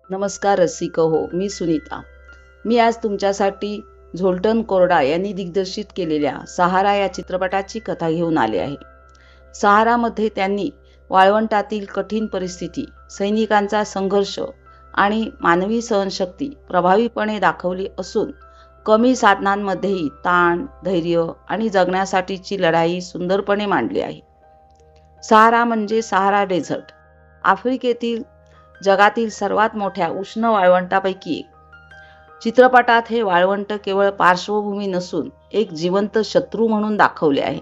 नमस्कार रसिक हो, मी सुनीता. मी आज तुमच्यासाठी झोल्टन कोरडा यांनी दिग्दर्शित केलेल्या सहारा या चित्रपटाची कथा घेऊन आले आहे. सहारामध्ये त्यांनी वाळवंटातील कठीण परिस्थिती, सैनिकांचा संघर्ष आणि मानवी सहनशक्ती प्रभावीपणे दाखवली असून कमी साधनांमध्येही ताण, धैर्य आणि जगण्यासाठीची लढाई सुंदरपणे मांडली आहे. सहारा म्हणजे सहारा डेझर्ट, आफ्रिकेतील जगातील सर्वात मोठ्या उष्ण वाळवंटापैकी एक. चित्रपटात हे वाळवंट केवळ पार्श्वभूमी नसून एक जिवंत शत्रू म्हणून दाखवले आहे.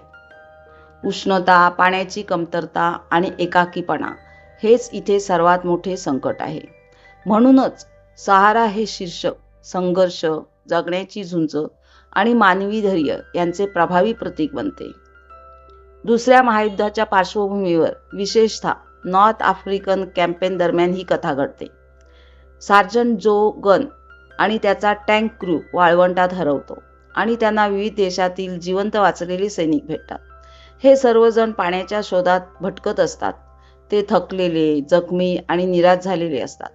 उष्णता, पाण्याची कमतरता आणि एकाकीपणा हेच इथे सर्वात मोठे संकट आहे. म्हणूनच सहारा हे शीर्षक संघर्ष, जगण्याची झुंज आणि मानवी धैर्य यांचे प्रभावी प्रतीक बनते. दुसऱ्या महायुद्धाच्या पार्श्वभूमीवर, विशेषतः नॉर्थ आफ्रिकन कॅम्पेन दरम्यान ही कथा घडते. सार्जंट जो गन आणि त्याचा टँक क्रू वाळवंटात हरवतो आणि त्यांना विविध देशातील जिवंत वाचलेले सैनिक भेटतात. हे सर्वजण पाण्याच्या शोधात भटकत असतात. ते थकलेले, जखमी आणि निराश झालेले असतात.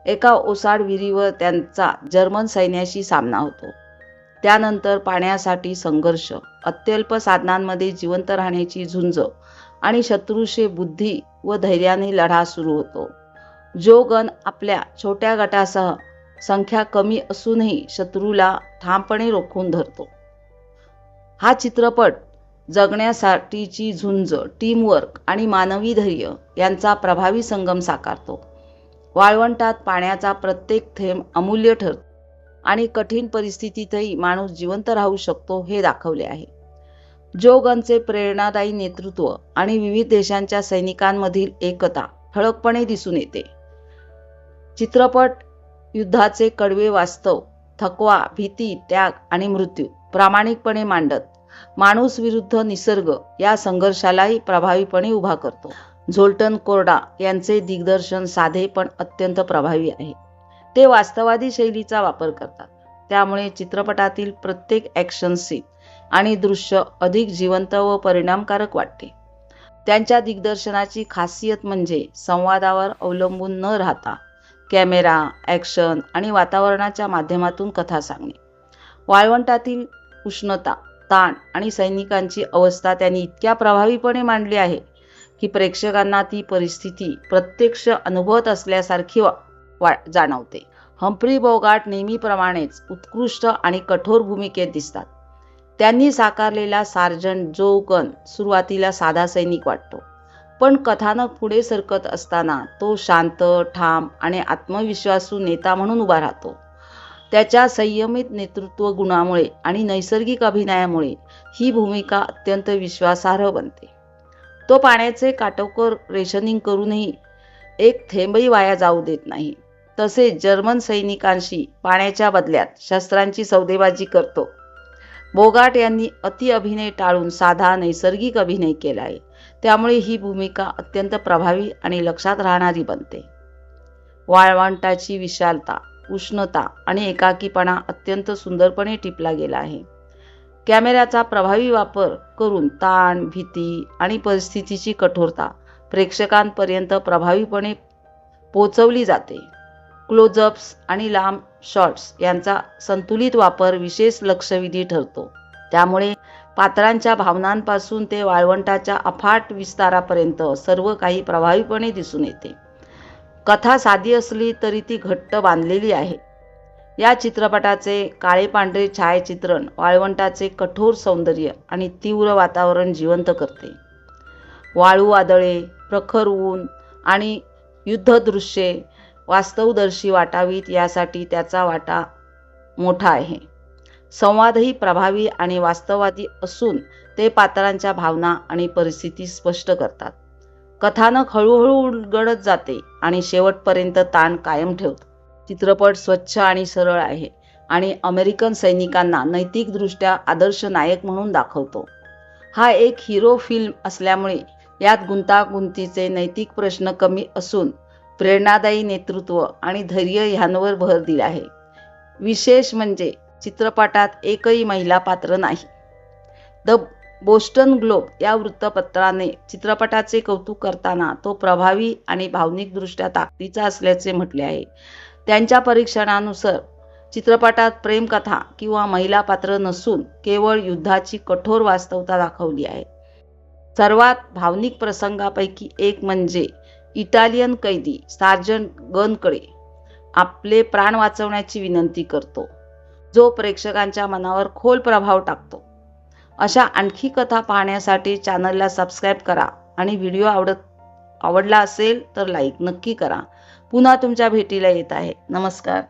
एका ओसाड विहिरीवर त्यांचा जर्मन सैन्याशी सामना होतो. त्यानंतर पाण्यासाठी संघर्ष, अत्यल्प साधनांमध्ये जिवंत राहण्याची झुंज आणि शत्रूशी बुद्धी व धैर्याने लढा सुरू होतो. जो गन आपल्या छोट्या गटासह संख्या कमी असूनही शत्रूला ठामपणे रोखून धरतो. हा चित्रपट जगण्यासाठीची झुंज, टीमवर्क आणि मानवी धैर्य यांचा प्रभावी संगम साकारतो. वाळवंटात पाण्याचा प्रत्येक थेंब अमूल्य ठरतो आणि कठीण परिस्थितीतही माणूस जिवंत राहू शकतो हे दाखवले आहे. जो गनचे प्रेरणादायी नेतृत्व आणि विविध देशांच्या सैनिकांमधील एकता ठळकपणे दिसून येते. चित्रपट युद्धाचे कडवे वास्तव, थकवा, भीती, त्याग आणि मृत्यू प्रामाणिकपणे मांडत माणूस विरुद्ध निसर्ग या संघर्षालाही प्रभावीपणे उभा करतो. झोल्टन कोरडा यांचे दिग्दर्शन साधे पण अत्यंत प्रभावी आहे. ते वास्तववादी शैलीचा वापर करतात. त्यामुळे चित्रपटातील प्रत्येक ॲक्शन सीन आणि दृश्य अधिक जिवंत व परिणामकारक वाटते. त्यांच्या दिग्दर्शनाची खासियत म्हणजे संवादावर अवलंबून न राहता कॅमेरा, ॲक्शन आणि वातावरणाच्या माध्यमातून कथा सांगणे. वाळवंटातील उष्णता, ताण आणि सैनिकांची अवस्था त्यांनी इतक्या प्रभावीपणे मांडली आहे की प्रेक्षकांना ती परिस्थिती प्रत्यक्ष अनुभवत असल्यासारखी जाणवते. हम्फ्री बोगार्ट नेहमीप्रमाणेच उत्कृष्ट आणि कठोर भूमिकेत दिसतात. त्यांनी साकारलेला सार्जंट जो गन सुरुवातीला साधा सैनिक वाटतो, पण कथानक पुढे सरकत असताना तो शांत, ठाम आणि आत्मविश्वासू नेता म्हणून उभा राहतो. त्याच्या संयमित नेतृत्व गुणामुळे आणि नैसर्गिक अभिनयामुळे ही भूमिका अत्यंत विश्वासार्ह बनते. तो पाण्याचे काटेकोर रेशनिंग करूनही एक थेंबही वाया जाऊ देत नाही. तसेच जर्मन सैनिकांशी पाण्याच्या बदल्यात शस्त्रांची सौदेबाजी करतो. बोगार्ट यांनी अति अभिनय टाळून साधा, नैसर्गिक अभिनय केला आहे. त्यामुळे ही भूमिका अत्यंत प्रभावी आणि लक्षात राहणारी बनते. वाळवंटाची विशालता, उष्णता आणि एकाकीपणा अत्यंत सुंदरपणे टिपला गेला आहे. कॅमेऱ्याचा प्रभावी वापर करून ताण, भीती आणि परिस्थितीची कठोरता प्रेक्षकांपर्यंत प्रभावीपणे पोहोचवली जाते. क्लोजअप्स आणि लांब शॉट्स यांचा संतुलित वापर विशेष लक्षवेधी ठरतो. त्यामुळे पात्रांच्या भावनांपासून ते वाळवंटाच्या अफाट विस्तारापर्यंत सर्व काही प्रभावीपणे दिसून येते. कथा साधी असली तरी ती घट्ट बांधलेली आहे. या चित्रपटाचे काळे-पांढरे छायाचित्रण वाळवंटाचे कठोर सौंदर्य आणि तीव्र वातावरण जिवंत करते. वाळू वादळे, प्रखर ऊन आणि युद्धदृश्ये वास्तवदर्शी वाटावीत यासाठी त्याचा वाटा मोठा आहे. संवादही प्रभावी आणि वास्तववादी असून ते पात्रांच्या भावना आणि परिस्थिती स्पष्ट करतात. कथानक हळूहळू उलगडत जाते आणि शेवटपर्यंत ताण कायम ठेवतो. चित्रपट स्वच्छ आणि सरळ आहे आणि अमेरिकन सैनिकांना नैतिकदृष्ट्या आदर्श नायक म्हणून दाखवतो. हा एक हिरो फिल्म असल्यामुळे यात गुंतागुंतीचे नैतिक प्रश्न कमी असून प्रेरणादायी नेतृत्व आणि धैर्य ह्यांवर भर दिला आहे. विशेष म्हणजे चित्रपटात एकही महिला पात्र नाही. द बोस्टन ग्लोब या वृत्तपत्राने चित्रपटाचे कौतुक करताना तो प्रभावी आणि भावनिकदृष्ट्या ताकदीचा असल्याचे म्हटले आहे. त्यांच्या परीक्षणानुसार चित्रपटात प्रेमकथा किंवा महिला पात्र नसून केवळ युद्धाची कठोर वास्तवता दाखवली आहे. सर्वात भावनिक प्रसंगापैकी एक म्हणजे इटालियन कैदी सार्जंट गनकडे आपले प्राण वाचवण्याची विनंती करतो, जो प्रेक्षकांच्या मनावर खोल प्रभाव टाकतो. अशा आणखी कथा पाहण्यासाठी चॅनलला सबस्क्राईब करा आणि व्हिडिओ आवडला असेल तर लाईक नक्की करा. पुन्हा तुमच्या भेटीला येत आहे. नमस्कार.